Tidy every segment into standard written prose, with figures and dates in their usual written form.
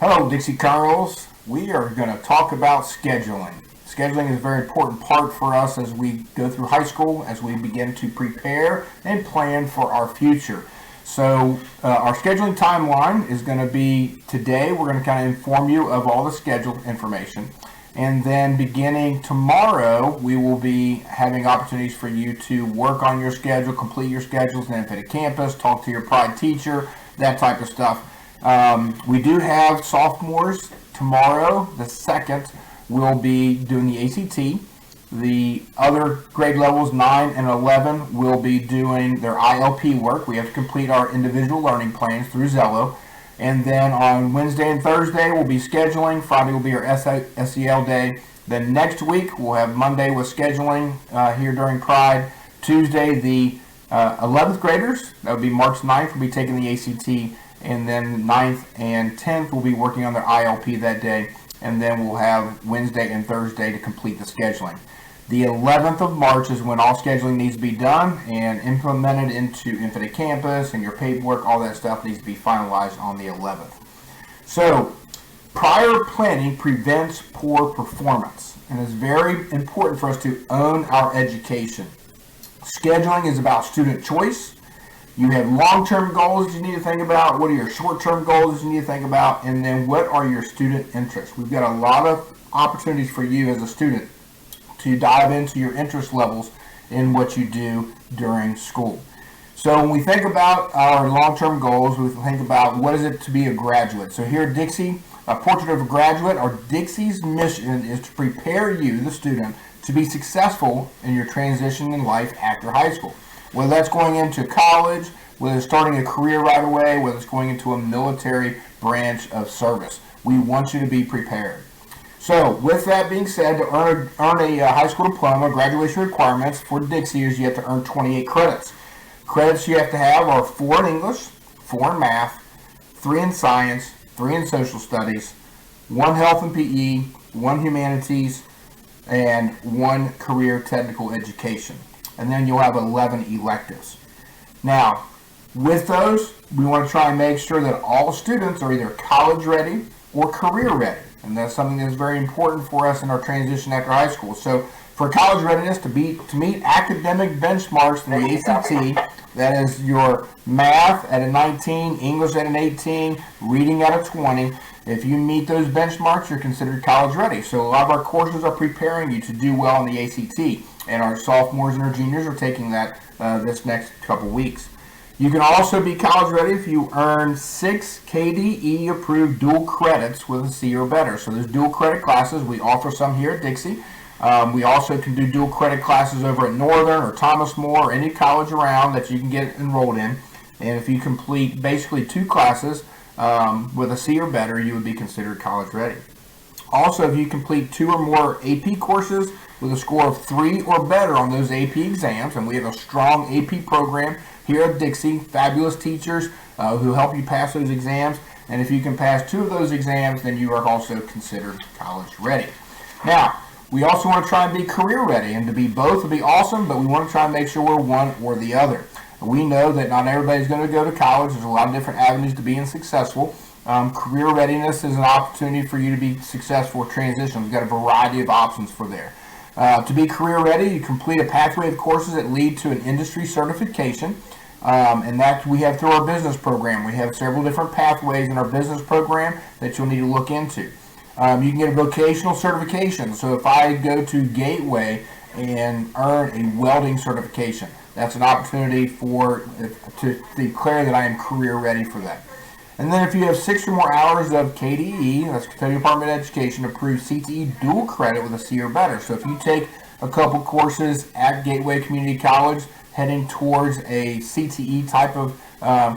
Hello, Dixie Colonels. We are going to talk about scheduling. Scheduling is a very important part for us as we go through high school, as we begin to prepare and plan for our future. So, our scheduling timeline is going to be today. We're going to kind of inform you of all the schedule information. And then beginning tomorrow, we will be having opportunities for you to work on your schedule, complete your schedules, and then at campus, talk to your pride teacher, that type of stuff. We do have sophomores tomorrow, the 2nd, will be doing the ACT. The other grade levels, 9 and 11, will be doing their ILP work. We have to complete our individual learning plans through Zello. And then on Wednesday and Thursday, we'll be scheduling. Friday will be our SEL day. Then next week, we'll have Monday with scheduling here during Pride. Tuesday, the 11th graders, that would be March 9th, will be taking the ACT. And then 9th and 10th will be working on their ILP that day. And then we'll have Wednesday and Thursday to complete the scheduling. The 11th of March is when all scheduling needs to be done and implemented into Infinite Campus, and your paperwork, all that stuff needs to be finalized on the 11th. So, prior planning prevents poor performance, and it's very important for us to own our education. Scheduling is about student choice. You have long-term goals that you need to think about. What are your short-term goals that you need to think about? And then what are your student interests? We've got a lot of opportunities for you as a student to dive into your interest levels in what you do during school. So when we think about our long-term goals, we think about what is it to be a graduate. So here at Dixie, a portrait of a graduate, or Dixie's mission is to prepare you, the student, to be successful in your transition in life after high school. Whether that's going into college, whether it's starting a career right away, whether it's going into a military branch of service. We want you to be prepared. So, with that being said, to earn a high school diploma, graduation requirements for Dixie is you have to earn 28 credits. Credits you have to have are 4 in English, 4 in math, 3 in science, 3 in social studies, 1 health and PE, 1 humanities, and 1 career technical education. And then you'll have 11 electives. Now, with those, we want to try and make sure that all students are either college ready or career ready. And that's something that's very important for us in our transition after high school. So for college readiness, to meet academic benchmarks in the ACT, that is your math at a 19, English at an 18, reading at a 20. If you meet those benchmarks, you're considered college ready. So a lot of our courses are preparing you to do well in the ACT. And our sophomores and our juniors are taking that this next couple weeks. You can also be college ready if you earn 6 KDE approved dual credits with a C or better. So there's dual credit classes. We offer some here at Dixie. We also can do dual credit classes over at Northern or Thomas More or any college around that you can get enrolled in. And if you complete basically 2 classes with a C or better, you would be considered college ready. Also, if you complete 2 or more AP courses with a score of 3 or better on those AP exams, and we have a strong AP program here at Dixie, fabulous teachers who help you pass those exams, and if you can pass 2 of those exams, then you are also considered college ready. Now, we also want to try and be career ready, and to be both would be awesome, but we want to try and make sure we're one or the other. We know that not everybody's going to go to college. There's a lot of different avenues to being successful. Career readiness is an opportunity for you to be successful with transition. We've got a variety of options for there. To be career ready, you complete a pathway of courses that lead to an industry certification, and that we have through our business program. We have several different pathways in our business program that you'll need to look into. You can get a vocational certification. So if I go to Gateway and earn a welding certification, that's an opportunity to declare that I am career ready for that. And then if you have 6 or more hours of KDE, that's Kentucky Department of Education, approved CTE dual credit with a C or better. So if you take a couple courses at Gateway Community College heading towards a CTE type of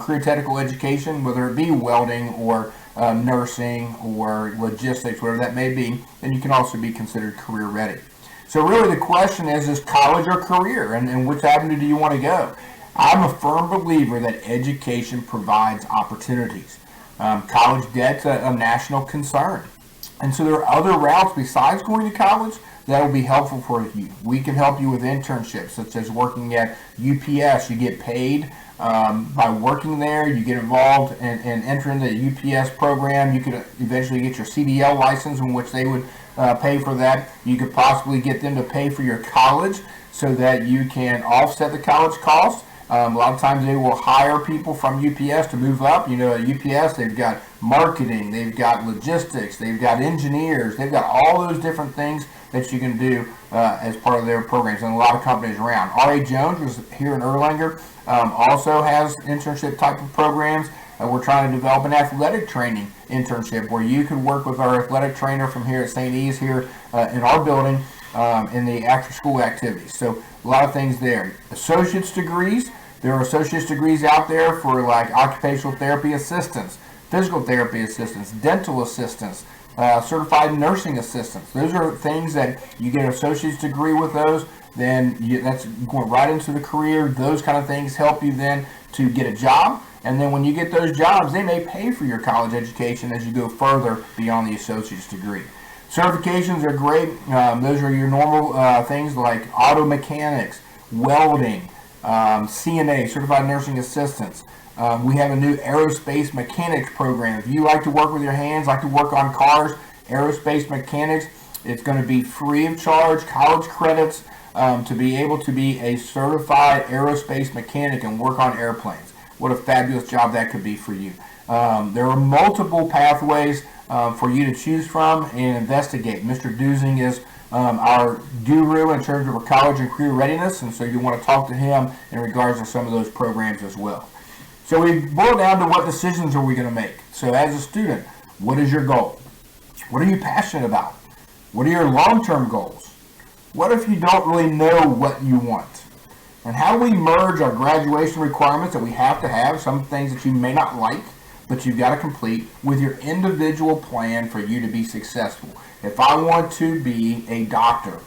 career technical education, whether it be welding or nursing or logistics, whatever that may be, then you can also be considered career ready. So really the question is college or career, and which avenue do you want to go? I'm a firm believer that education provides opportunities. College debt's a national concern. And so there are other routes besides going to college that will be helpful for you. We can help you with internships, such as working at UPS. You get paid By working there, you get involved and entering the UPS program. You could eventually get your CDL license, in which they would pay for that. You could possibly get them to pay for your college so that you can offset the college costs. A lot of times they will hire people from UPS to move up. You know, at UPS, they've got marketing, they've got logistics, they've got engineers, they've got all those different things that you can do as part of their programs, and a lot of companies around. R.A. Jones was here in Erlanger, also has internship type of programs. We're trying to develop an athletic training internship where you can work with our athletic trainer from here at St. E's here in our building in the after school activities. So a lot of things there. Associate's degrees. There are associate's degrees out there for like occupational therapy assistants, physical therapy assistants, dental assistants, certified nursing assistants. Those are things that you get an associate's degree with those, then that's going right into the career. Those kind of things help you then to get a job. And then when you get those jobs, they may pay for your college education as you go further beyond the associate's degree. Certifications are great. Those are your normal things like auto mechanics, welding, CNA, Certified Nursing Assistants. We have a new aerospace mechanics program. If you like to work with your hands, like to work on cars, aerospace mechanics, it's going to be free of charge, college credits, to be able to be a certified aerospace mechanic and work on airplanes. What a fabulous job that could be for you. There are multiple pathways for you to choose from and investigate. Mr. Dusing is our guru in terms of our college and career readiness, and so you want to talk to him in regards to some of those programs as well. So we boil down to what decisions are we going to make. So as a student, what is your goal? What are you passionate about? What are your long-term goals? What if you don't really know what you want? And how do we merge our graduation requirements that we have to have, some things that you may not like, but you've got to complete, with your individual plan for you to be successful? If I want to be a doctor,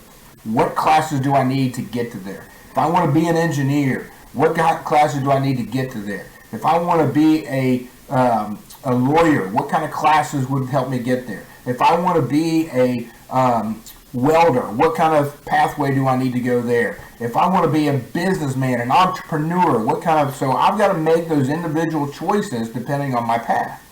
what classes do I need to get to there? If I want to be an engineer, what classes do I need to get to there? If I want to be a lawyer, what kind of classes would help me get there? If I want to be a welder, what kind of pathway do I need to go there? If I want to be a businessman, an entrepreneur, so I've got to make those individual choices depending on my path.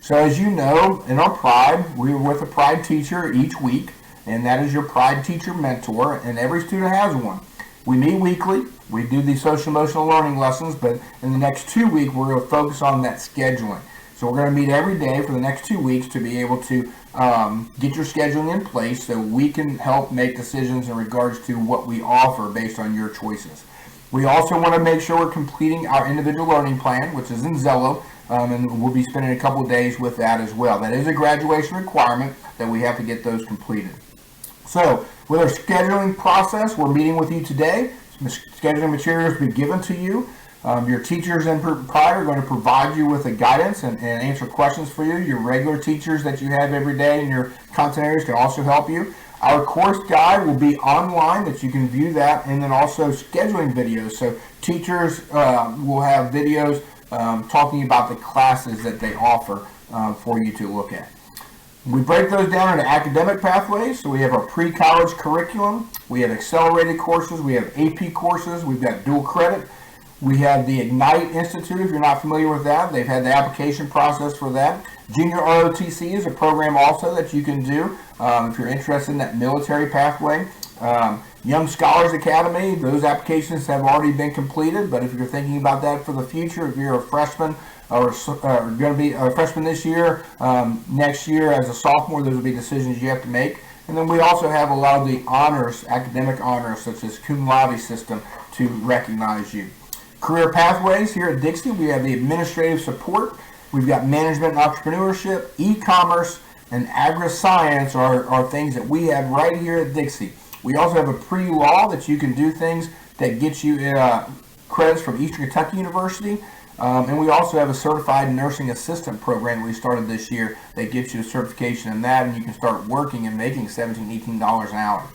So as you know, in our Pride, we're with a Pride teacher each week, and that is your Pride teacher mentor, and every student has one. We meet weekly. We do these social emotional learning lessons, but in the next 2 weeks, we're going to focus on that scheduling. So we're going to meet every day for the next 2 weeks to be able to get your scheduling in place so we can help make decisions in regards to what we offer based on your choices. We also want to make sure we're completing our individual learning plan, which is in Zello, and we'll be spending a couple of days with that as well. That is a graduation requirement that we have to get those completed. So with our scheduling process, we're meeting with you today. Scheduling materials will be given to you. Your teachers in Pride are going to provide you with a guidance and answer questions for you. Your regular teachers that you have every day in your content areas can also help you. Our course guide will be online that you can view that, and then also scheduling videos. So teachers will have videos talking about the classes that they offer for you to look at. We break those down into academic pathways. So we have our pre-college curriculum. We have accelerated courses. We have AP courses. We've got dual credit. We have the Ignite Institute. If you're not familiar with that, they've had the application process for that. Junior ROTC is a program also that you can do if you're interested in that military pathway. Young Scholars Academy, those applications have already been completed, but if you're thinking about that for the future, if you're a freshman or going to be a freshman this year, next year as a sophomore, those will be decisions you have to make. And then we also have a lot of the honors, academic honors, such as cum laude system to recognize you. Career pathways here at Dixie, we have the administrative support. We've got management and entrepreneurship, e-commerce, and agri-science are things that we have right here at Dixie. We also have a pre-law that you can do things that get you credits from Eastern Kentucky University. And we also have a certified nursing assistant program we started this year that gets you a certification in that, and you can start working and making $17, $18 an hour.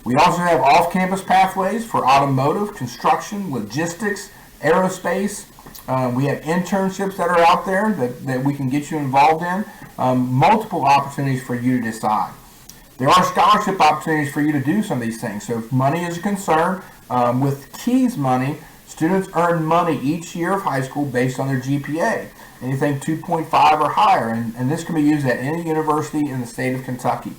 We also have off-campus pathways for automotive, construction, logistics, aerospace. We have internships that are out there that we can get you involved in. Multiple opportunities for you to decide. There are scholarship opportunities for you to do some of these things. So if money is a concern, with Keys money, Students earn money each year of high school based on their GPA, anything 2.5 or higher, and this can be used at any university in the state of Kentucky.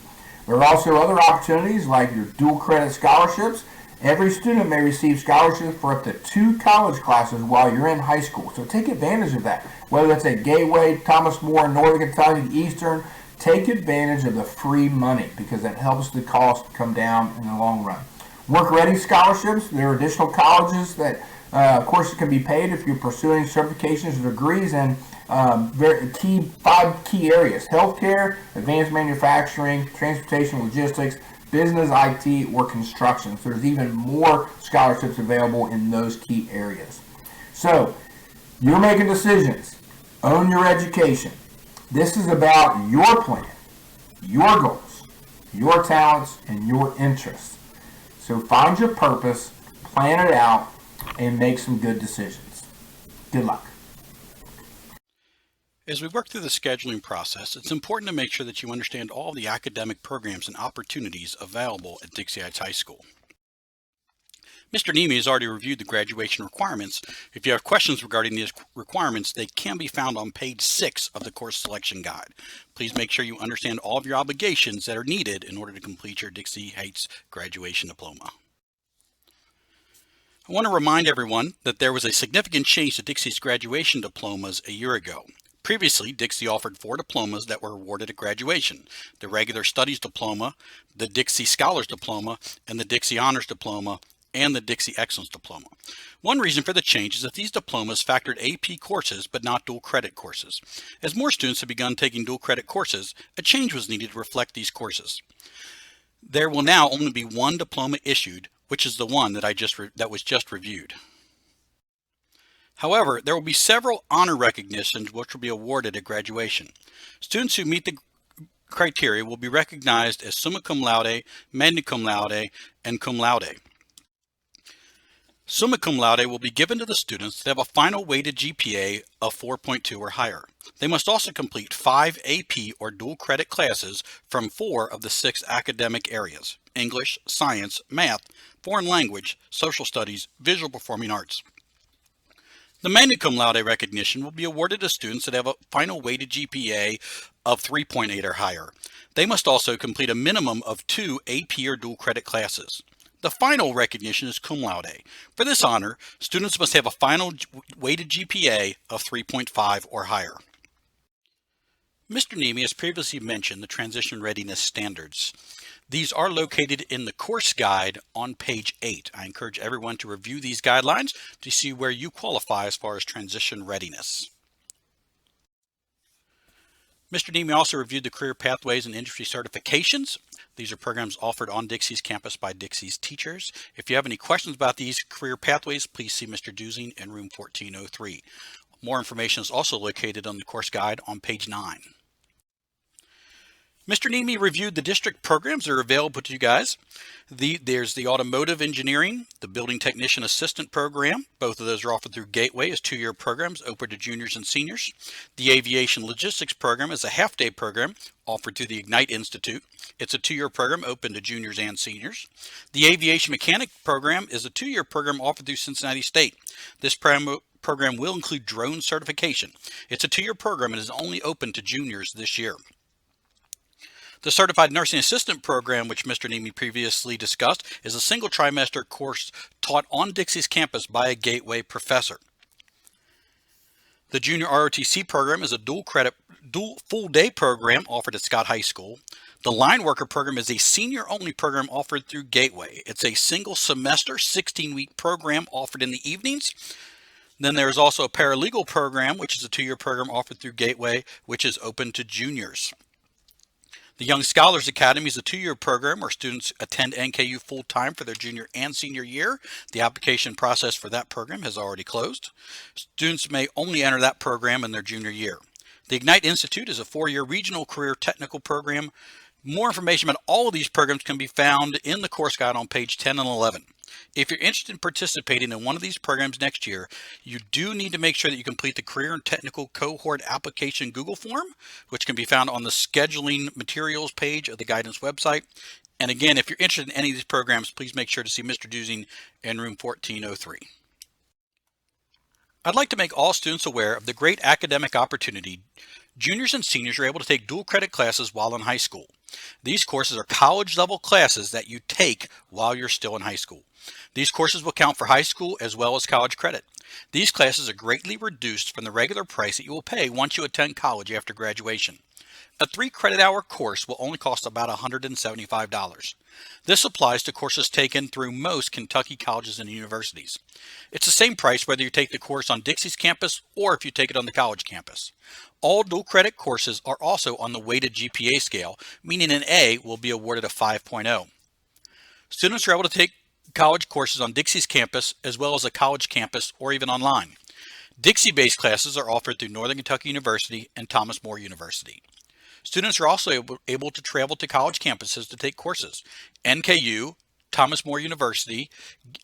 There are also other opportunities like your dual credit scholarships. Every student may receive scholarships for up to 2 college classes while you're in high school, so take advantage of that. Whether that's at Gateway, Thomas More, Northern Kentucky, Eastern, take advantage of the free money because that helps the cost come down in the long run. Work Ready scholarships, there are additional colleges that courses can be paid if you're pursuing certifications or degrees in 5 key areas: healthcare, advanced manufacturing, transportation, logistics, business, IT, or construction. So there's even more scholarships available in those key areas. So you're making decisions. Own your education. This is about your plan, your goals, your talents, and your interests. So find your purpose, plan it out, and make some good decisions. Good luck. As we work through the scheduling process, it's important to make sure that you understand all the academic programs and opportunities available at Dixie Heights High School. Mr. Nemi has already reviewed the graduation requirements. If you have questions regarding these requirements, they can be found on page 6 of the course selection guide. Please make sure you understand all of your obligations that are needed in order to complete your Dixie Heights graduation diploma. I want to remind everyone that there was a significant change to Dixie's graduation diplomas a year ago. Previously, Dixie offered 4 diplomas that were awarded at graduation: the Regular Studies Diploma, the Dixie Scholars Diploma, and the Dixie Honors Diploma, and the Dixie Excellence Diploma. One reason for the change is that these diplomas factored AP courses but not dual credit courses. As more students have begun taking dual credit courses, a change was needed to reflect these courses. There will now only be 1 diploma issued, which is the one that was just reviewed. However, there will be several honor recognitions which will be awarded at graduation. Students who meet the criteria will be recognized as summa cum laude, magna cum laude, and cum laude. Summa cum laude will be given to the students that have a final weighted GPA of 4.2 or higher. They must also complete 5 AP or dual credit classes from 4 of the 6 academic areas: English, Science, Math, Foreign Language, Social Studies, Visual Performing Arts. The magna cum laude recognition will be awarded to students that have a final weighted GPA of 3.8 or higher. They must also complete a minimum of 2 AP or dual credit classes. The final recognition is cum laude. For this honor, students must have a final weighted GPA of 3.5 or higher. Mr. Nemi has previously mentioned the transition readiness standards. These are located in the course guide on page 8. I encourage everyone to review these guidelines to see where you qualify as far as transition readiness. Mr. Nemi also reviewed the career pathways and industry certifications. These are programs offered on Dixie's campus by Dixie's teachers. If you have any questions about these career pathways, please see Mr. Duzing in room 1403. More information is also located on the course guide on page 9. Mr. Nemi reviewed the district programs that are available to you guys. There's the Automotive Engineering, the Building Technician Assistant Program. Both of those are offered through Gateway as 2-year programs open to juniors and seniors. The Aviation Logistics Program is a half-day program offered through the Ignite Institute. It's a 2-year program open to juniors and seniors. The Aviation Mechanic Program is a 2-year program offered through Cincinnati State. This program will include drone certification. It's a 2-year program and is only open to juniors this year. The Certified Nursing Assistant Program, which Mr. Nemi previously discussed, is a single trimester course taught on Dixie's campus by a Gateway professor. The Junior ROTC program is a dual full day program offered at Scott High School. The Line Worker program is a senior only program offered through Gateway. It's a single semester, 16-week program offered in the evenings. Then there's also a Paralegal program, which is a 2-year program offered through Gateway, which is open to juniors. The Young Scholars Academy is a 2-year program where students attend NKU full-time for their junior and senior year. The application process for that program has already closed. Students may only enter that program in their junior year. The Ignite Institute is a 4-year regional career technical program. More information about all of these programs can be found in the course guide on page 10 and 11. If you're interested in participating in one of these programs next year, you do need to make sure that you complete the Career and Technical Cohort Application Google form, which can be found on the scheduling materials page of the guidance website. And again, if you're interested in any of these programs, please make sure to see Mr. Duzing in room 1403. I'd like to make all students aware of the great academic opportunity juniors and seniors are able to take dual credit classes while in high school. These courses are college level classes that you take while you're still in high school. These courses will count for high school as well as college credit. These classes are greatly reduced from the regular price that you will pay once you attend college after graduation. A 3 credit hour course will only cost about $175. This applies to courses taken through most Kentucky colleges and universities. It's the same price whether you take the course on Dixie's campus or if you take it on the college campus. All dual credit courses are also on the weighted GPA scale, meaning an A will be awarded a 5.0. Students are able to take college courses on Dixie's campus as well as a college campus or even online. Dixie-based classes are offered through Northern Kentucky University and Thomas More University. Students are also able to travel to college campuses to take courses. NKU, Thomas More University,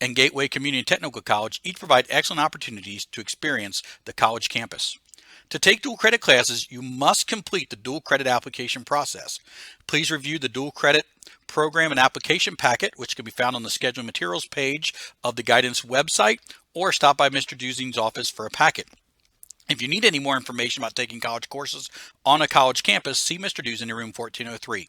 and Gateway Community Technical College each provide excellent opportunities to experience the college campus. To take dual credit classes, you must complete the dual credit application process. Please review the dual credit program and application packet, which can be found on the scheduling materials page of the guidance website, or stop by Mr. Duzing's office for a packet. If you need any more information about taking college courses on a college campus, see Mr. Duzing in room 1403.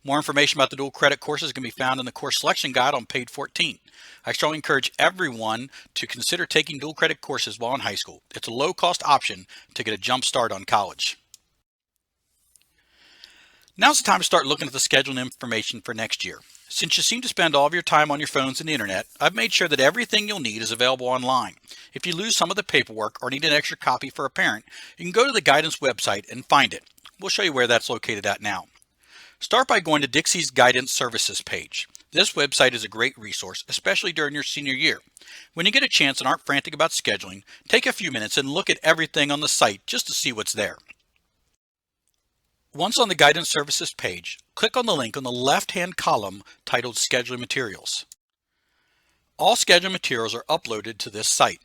More information about the dual credit courses can be found in the course selection guide on page 14. I strongly encourage everyone to consider taking dual credit courses while in high school. It's a low-cost option to get a jump start on college. Now's the time to start looking at the scheduling information for next year. Since you seem to spend all of your time on your phones and the internet, I've made sure that everything you'll need is available online. If you lose some of the paperwork or need an extra copy for a parent, you can go to the guidance website and find it. We'll show you where that's located at now. Start by going to Dixie's Guidance Services page. This website is a great resource, especially during your senior year. When you get a chance and aren't frantic about scheduling, take a few minutes and look at everything on the site just to see what's there. Once on the Guidance Services page, click on the link on the left-hand column titled Scheduling Materials. All scheduling materials are uploaded to this site.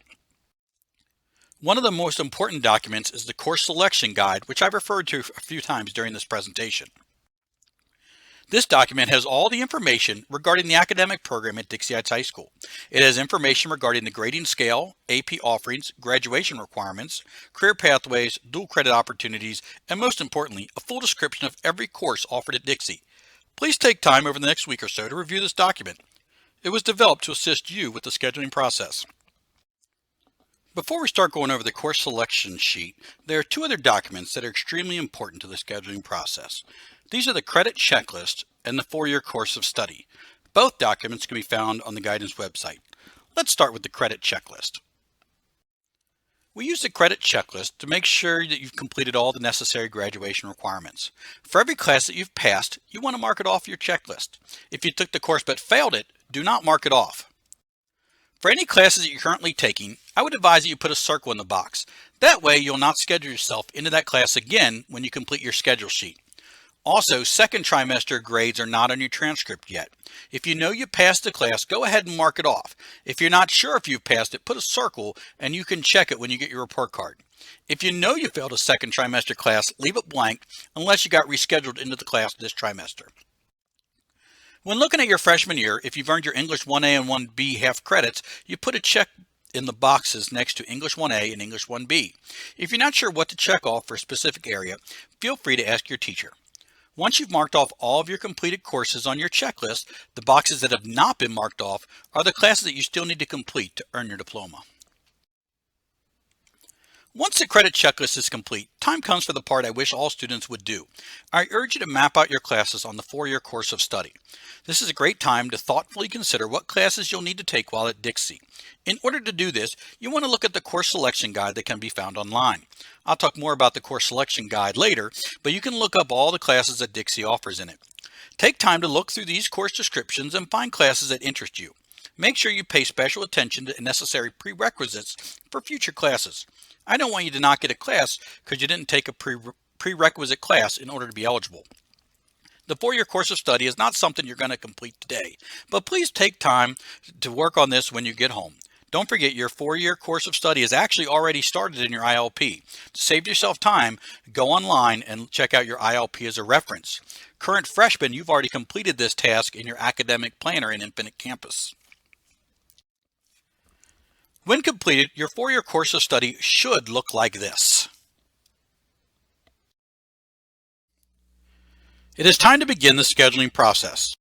One of the most important documents is the course selection guide, which I've referred to a few times during this presentation. This document has all the information regarding the academic program at Dixie Heights High School. It has information regarding the grading scale, AP offerings, graduation requirements, career pathways, dual credit opportunities, and most importantly, a full description of every course offered at Dixie. Please take time over the next week or so to review this document. It was developed to assist you with the scheduling process. Before we start going over the course selection sheet, there are two other documents that are extremely important to the scheduling process. These are the credit checklist and the 4-year course of study. Both documents can be found on the guidance website. Let's start with the credit checklist. We use the credit checklist to make sure that you've completed all the necessary graduation requirements. For every class that you've passed, you want to mark it off your checklist. If you took the course but failed it, do not mark it off. For any classes that you're currently taking, I would advise that you put a circle in the box. That way you'll not schedule yourself into that class again when you complete your schedule sheet. Also, second trimester grades are not on your transcript yet. If you know you passed the class, go ahead and mark it off. If you're not sure if you've passed it, put a circle and you can check it when you get your report card. If you know you failed a second trimester class, leave it blank unless you got rescheduled into the class this trimester. When looking at your freshman year, if you've earned your English 1A and 1B half credits, you put a check in the boxes next to English 1A and English 1B. If you're not sure what to check off for a specific area, feel free to ask your teacher. Once you've marked off all of your completed courses on your checklist, the boxes that have not been marked off are the classes that you still need to complete to earn your diploma. Once the credit checklist is complete, time comes for the part I wish all students would do. I urge you to map out your classes on the 4-year course of study. This is a great time to thoughtfully consider what classes you'll need to take while at Dixie. In order to do this, you want to look at the course selection guide that can be found online. I'll talk more about the course selection guide later, but you can look up all the classes that Dixie offers in it. Take time to look through these course descriptions and find classes that interest you. Make sure you pay special attention to necessary prerequisites for future classes. I don't want you to not get a class because you didn't take a prerequisite class in order to be eligible. The 4-year course of study is not something you're going to complete today, but please take time to work on this when you get home. Don't forget your 4-year course of study is actually already started in your ILP. To save yourself time, go online and check out your ILP as a reference. Current freshmen, you've already completed this task in your academic planner in Infinite Campus. When completed, your 4-year course of study should look like this. It is time to begin the scheduling process.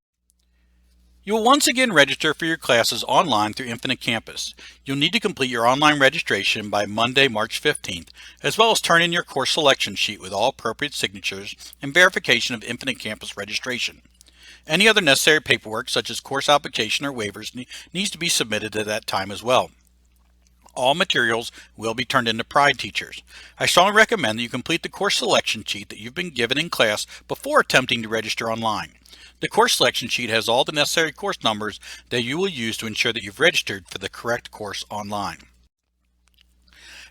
You will once again register for your classes online through Infinite Campus. You'll need to complete your online registration by Monday, March 15th, as well as turn in your course selection sheet with all appropriate signatures and verification of Infinite Campus registration. Any other necessary paperwork, such as course application or waivers, needs to be submitted at that time as well. All materials will be turned into Pride teachers. I strongly recommend that you complete the course selection sheet that you've been given in class before attempting to register online. The course selection sheet has all the necessary course numbers that you will use to ensure that you've registered for the correct course online.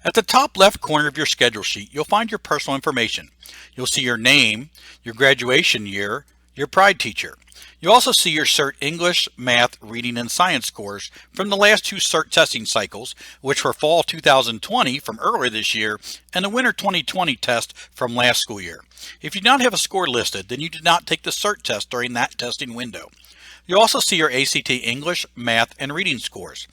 At the top left corner of your schedule sheet, you'll find your personal information. You'll see your name, your graduation year, your Pride teacher. You'll also see your CERT English, Math, Reading, and Science scores from the last 2 CERT testing cycles, which were Fall 2020 from earlier this year and the Winter 2020 test from last school year. If you do not have a score listed, then you did not take the CERT test during that testing window. You'll also see your ACT English, Math, and Reading scores,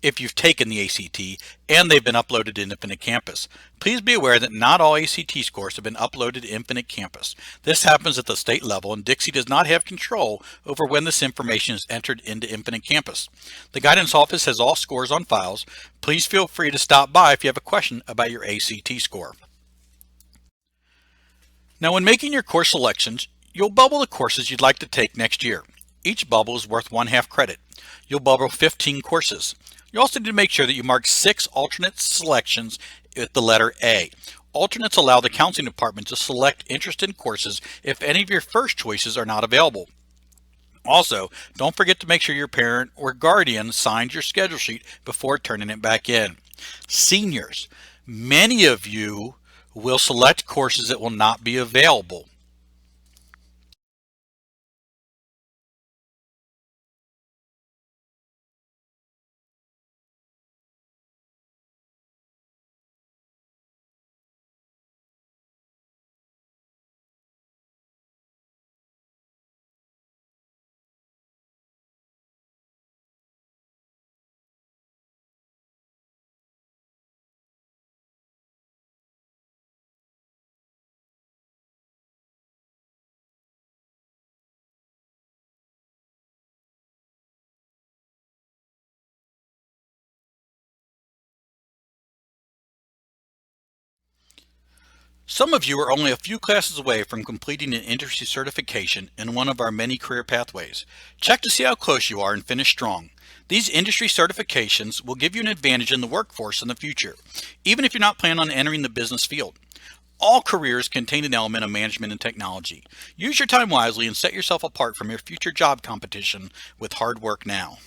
if you've taken the ACT and they've been uploaded to Infinite Campus. Please be aware that not all ACT scores have been uploaded to Infinite Campus. This happens at the state level, and Dixie does not have control over when this information is entered into Infinite Campus. The guidance office has all scores on files. Please feel free to stop by if you have a question about your ACT score. Now, when making your course selections, you'll bubble the courses you'd like to take next year. Each bubble is worth 1/2 credit. You'll bubble 15 courses. You also need to make sure that you mark 6 alternate selections with the letter A. Alternates allow the counseling department to select interested courses if any of your first choices are not available. Also, don't forget to make sure your parent or guardian signs your schedule sheet before turning it back in. Seniors, many of you will select courses that will not be available. Some of you are only a few classes away from completing an industry certification in one of our many career pathways. Check to see how close you are and finish strong. These industry certifications will give you an advantage in the workforce in the future, even if you're not planning on entering the business field. All careers contain an element of management and technology. Use your time wisely and set yourself apart from your future job competition with hard work now.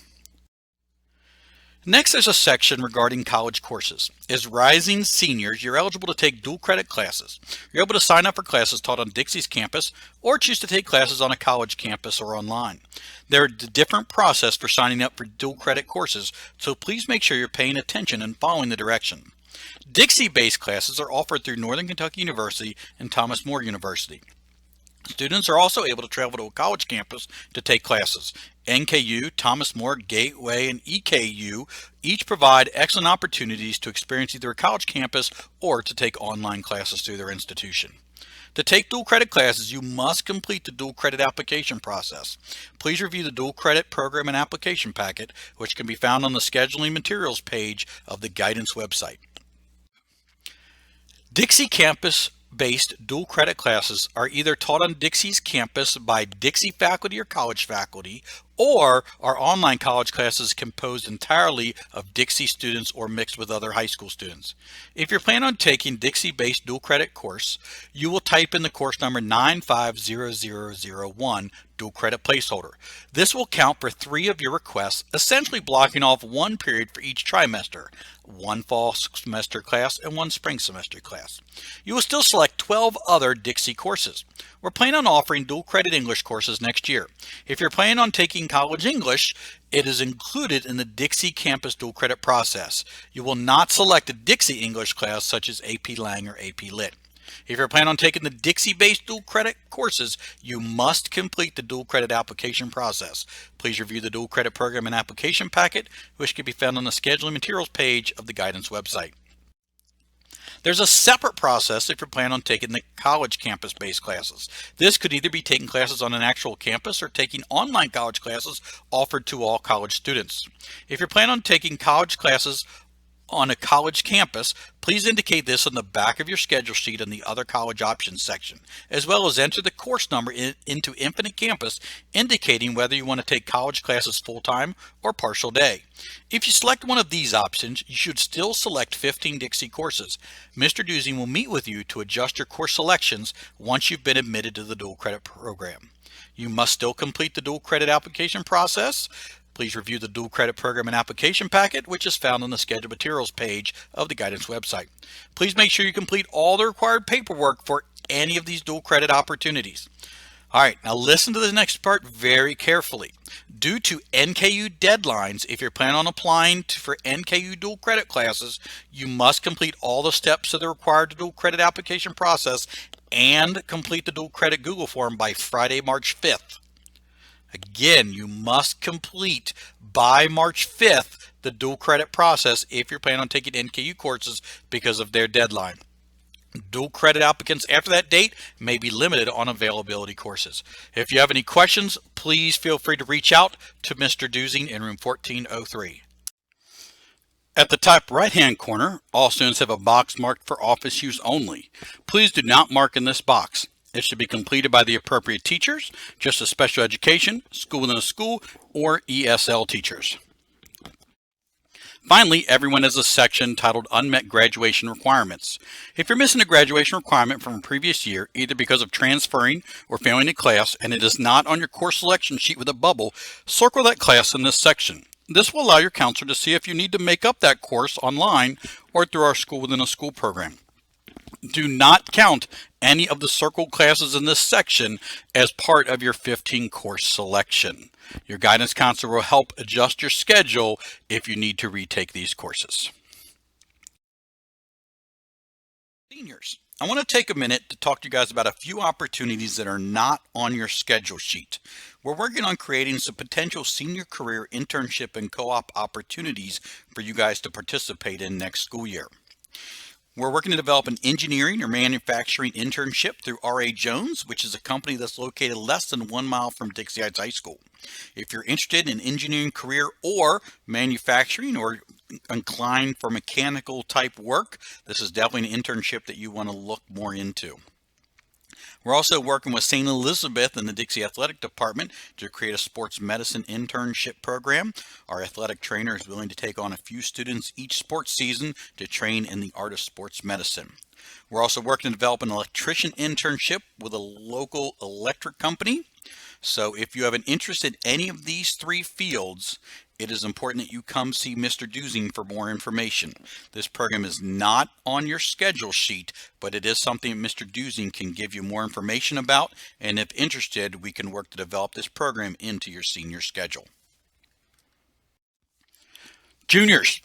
Next, there's a section regarding college courses. As rising seniors, you're eligible to take dual credit classes. You're able to sign up for classes taught on Dixie's campus or choose to take classes on a college campus or online. There are a different process for signing up for dual credit courses, so please make sure you're paying attention and following the direction. Dixie-based classes are offered through Northern Kentucky University and Thomas More University. Students are also able to travel to a college campus to take classes. NKU, Thomas More, Gateway, and EKU each provide excellent opportunities to experience either a college campus or to take online classes through their institution. To take dual credit classes, you must complete the dual credit application process. Please review the dual credit program and application packet, which can be found on the scheduling materials page of the guidance website. Dixie campus-based dual credit classes are either taught on Dixie's campus by Dixie faculty or college faculty, or are online college classes composed entirely of Dixie students or mixed with other high school students. If you're planning on taking Dixie-based dual credit course, you will type in the course number 950001, dual credit placeholder. This will count for 3 of your requests, essentially blocking off 1 period for each trimester, 1 fall semester class and 1 spring semester class. You will still select 12 other Dixie courses. We're planning on offering dual credit English courses next year. If you're planning on taking college English, it is included in the Dixie campus dual credit process. You will not select a Dixie English class such as AP Lang or AP Lit. If you're planning on taking the Dixie-based dual credit courses, you must complete the dual credit application process. Please review the dual credit program and application packet, which can be found on the scheduling materials page of the guidance website. There's a separate process if you're planning on taking the college campus-based classes. This could either be taking classes on an actual campus or taking online college classes offered to all college students. If you're planning on taking college classes on a college campus, please indicate this on the back of your schedule sheet in the other college options section, as well as enter the course number into Infinite Campus, indicating whether you want to take college classes full-time or partial day. If you select one of these options, you should still select 15 Dixie courses. Mr. Dusing will meet with you to adjust your course selections once you've been admitted to the dual credit program. You must still complete the dual credit application process. Please review the dual credit program and application packet, which is found on the schedule materials page of the guidance website. Please make sure you complete all the required paperwork for any of these dual credit opportunities. All right, now listen to the next part very carefully. Due to NKU deadlines, if you're planning on applying for NKU dual credit classes, you must complete all the steps of the required dual credit application process and complete the dual credit Google form by Friday, March 5th. Again, you must complete by March 5th the dual credit process if you're planning on taking NKU courses because of their deadline. Dual credit applicants after that date may be limited on availability courses. If you have any questions, please feel free to reach out to Mr. Dusing in room 1403. At the top right-hand corner, all students have a box marked for office use only. Please do not mark in this box. It should be completed by the appropriate teachers, just as special education, school within a school, or ESL teachers. Finally, everyone has a section titled Unmet Graduation Requirements. If you're missing a graduation requirement from a previous year, either because of transferring or failing a class, and it is not on your course selection sheet with a bubble, circle that class in this section. This will allow your counselor to see if you need to make up that course online or through our school within a school program. Do not count any of the circled classes in this section as part of your 15 course selection. Your guidance counselor will help adjust your schedule if you need to retake these courses. Seniors, I want to take a minute to talk to you guys about a few opportunities that are not on your schedule sheet. We're working on creating some potential senior career internship and co-op opportunities for you guys to participate in next school year. We're working to develop an engineering or manufacturing internship through R.A. Jones, which is a company that's located less than 1 mile from Dixie Heights High School. If you're interested in engineering career or manufacturing or inclined for mechanical type work, this is definitely an internship that you want to look more into. We're also working with St. Elizabeth and the Dixie Athletic Department to create a sports medicine internship program. Our athletic trainer is willing to take on a few students each sports season to train in the art of sports medicine. We're also working to develop an electrician internship with a local electric company. So if you have an interest in any of these 3 fields, it is important that you come see Mr. Dusing for more information. This program is not on your schedule sheet, but it is something Mr. Dusing can give you more information about, and if interested, we can work to develop this program into your senior schedule. Juniors,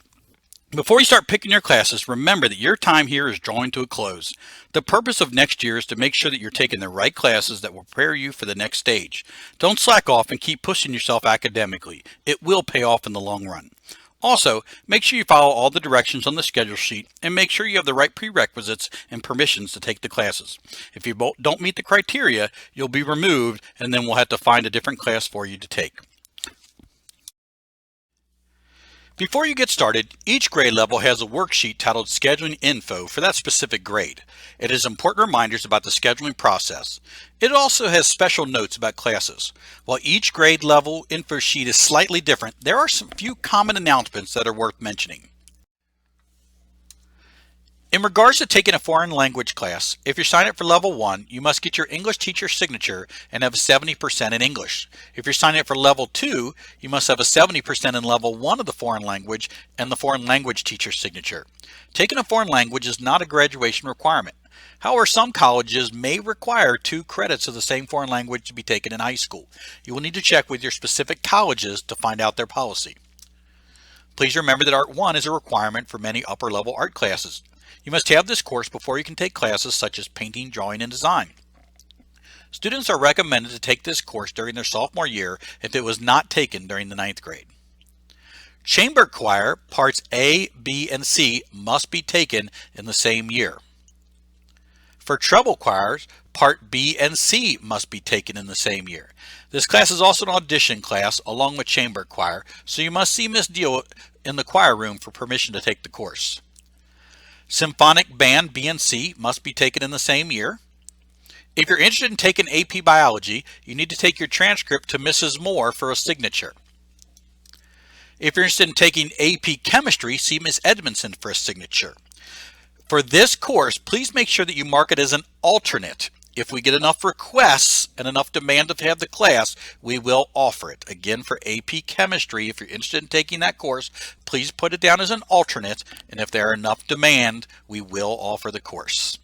before you start picking your classes, remember that your time here is drawing to a close. The purpose of next year is to make sure that you're taking the right classes that will prepare you for the next stage. Don't slack off and keep pushing yourself academically. It will pay off in the long run. Also, make sure you follow all the directions on the schedule sheet and make sure you have the right prerequisites and permissions to take the classes. If you don't meet the criteria, you'll be removed and then we'll have to find a different class for you to take. Before you get started, each grade level has a worksheet titled Scheduling Info for that specific grade. It has important reminders about the scheduling process. It also has special notes about classes. While each grade level info sheet is slightly different, there are some few common announcements that are worth mentioning. In regards to taking a foreign language class, if you're signing up for level 1, you must get your English teacher's signature and have 70% in English. If you're signing up for level 2, you must have a 70% in level 1 of the foreign language and the foreign language teacher's signature. Taking a foreign language is not a graduation requirement. However, some colleges may require 2 credits of the same foreign language to be taken in high school. You will need to check with your specific colleges to find out their policy. Please remember that Art 1 is a requirement for many upper level art classes. You must have this course before you can take classes such as painting, drawing, and design. Students are recommended to take this course during their sophomore year if it was not taken during the 9th grade. Chamber choir parts A, B, and C must be taken in the same year. For treble choirs, part B and C must be taken in the same year. This class is also an audition class along with chamber choir, so you must see Miss Deal in the choir room for permission to take the course. Symphonic band B and C must be taken in the same year. If you're interested in taking AP Biology, you need to take your transcript to Mrs. Moore for a signature. If you're interested in taking AP Chemistry, see Miss Edmondson for a signature. For this course, please make sure that you mark it as an alternate. If we get enough requests and enough demand to have the class, we will offer it. Again, for AP Chemistry, if you're interested in taking that course, please put it down as an alternate, and if there are enough demand, we will offer the course.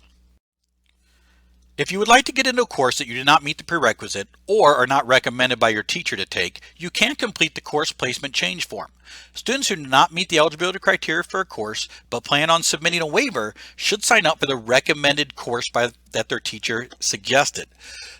If you would like to get into a course that you did not meet the prerequisite or are not recommended by your teacher to take, you can complete the course placement change form. Students who do not meet the eligibility criteria for a course but plan on submitting a waiver should sign up for the recommended course that their teacher suggested.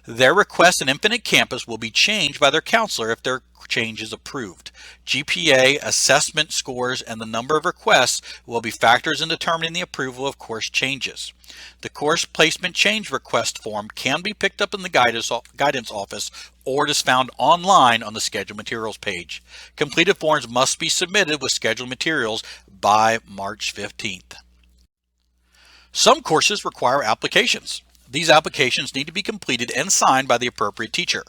Their request in Infinite Campus will be changed by their counselor if their change is approved. GPA, assessment scores, and the number of requests will be factors in determining the approval of course changes. The course placement change request form can be picked up in the guidance office or it is found online on the schedule materials page. Completed forms must be submitted with scheduled materials by March 15th. Some courses require applications. These applications need to be completed and signed by the appropriate teacher.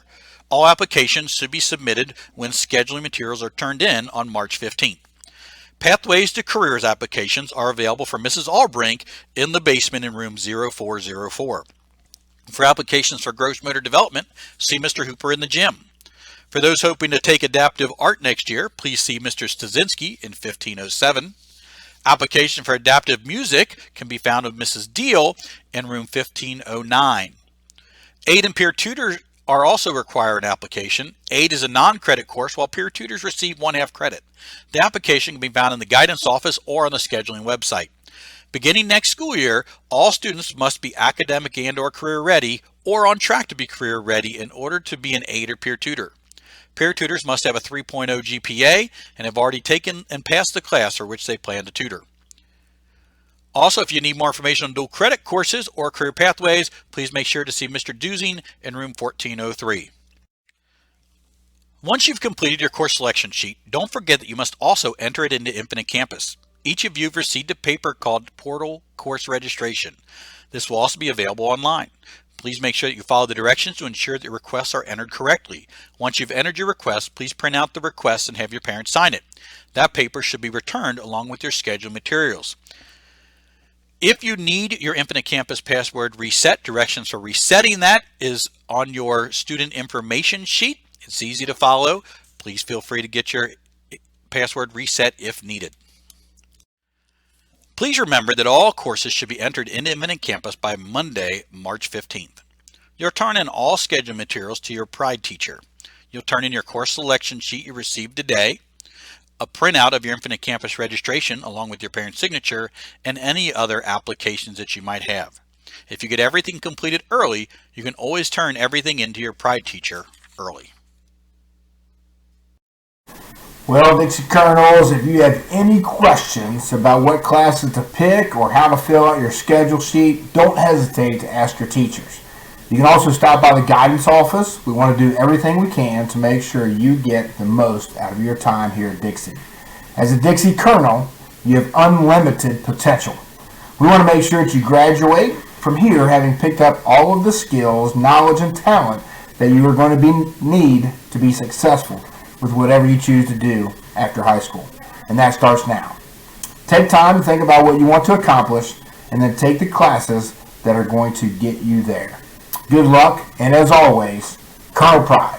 All applications should be submitted when scheduling materials are turned in on March 15th. Pathways to Careers applications are available for Mrs. Albrink in the basement in room 0404. For applications for gross motor development, see Mr. Hooper in the gym. For those hoping to take adaptive art next year, please see Mr. Stasinski in 1507. Application for adaptive music can be found with Mrs. Deal in room 1509. Aid and peer tutors are also required an application. AID is a non-credit course while peer tutors receive 1/2 credit. The application can be found in the guidance office or on the scheduling website. Beginning next school year, all students must be academic and/or career ready or on track to be career ready in order to be an aid or peer tutor. Peer tutors must have a 3.0 GPA and have already taken and passed the class for which they plan to tutor. Also, if you need more information on dual credit courses or career pathways, please make sure to see Mr. Duzing in room 1403. Once you've completed your course selection sheet, don't forget that you must also enter it into Infinite Campus. Each of you have received a paper called Portal Course Registration. This will also be available online. Please make sure that you follow the directions to ensure that your requests are entered correctly. Once you've entered your request, please print out the request and have your parents sign it. That paper should be returned along with your scheduled materials. If you need your Infinite Campus password reset, directions for resetting that is on your student information sheet. It's easy to follow. Please feel free to get your password reset if needed. Please remember that all courses should be entered in Infinite Campus by Monday, March 15th. You'll turn in all scheduled materials to your PRIDE teacher. You'll turn in your course selection sheet you received today, a printout of your Infinite Campus registration along with your parent's signature, and any other applications that you might have. If you get everything completed early, you can always turn everything into your PRIDE teacher early. Well, Dixie Colonels, if you have any questions about what classes to pick or how to fill out your schedule sheet, don't hesitate to ask your teachers. You can also stop by the guidance office. We want to do everything we can to make sure you get the most out of your time here at Dixie. As a Dixie Colonel, you have unlimited potential. We want to make sure that you graduate from here having picked up all of the skills, knowledge, and talent that you are going to need to be successful with whatever you choose to do after high school. And that starts now. Take time to think about what you want to accomplish and then take the classes that are going to get you there. Good luck, and as always, Colonel Pride.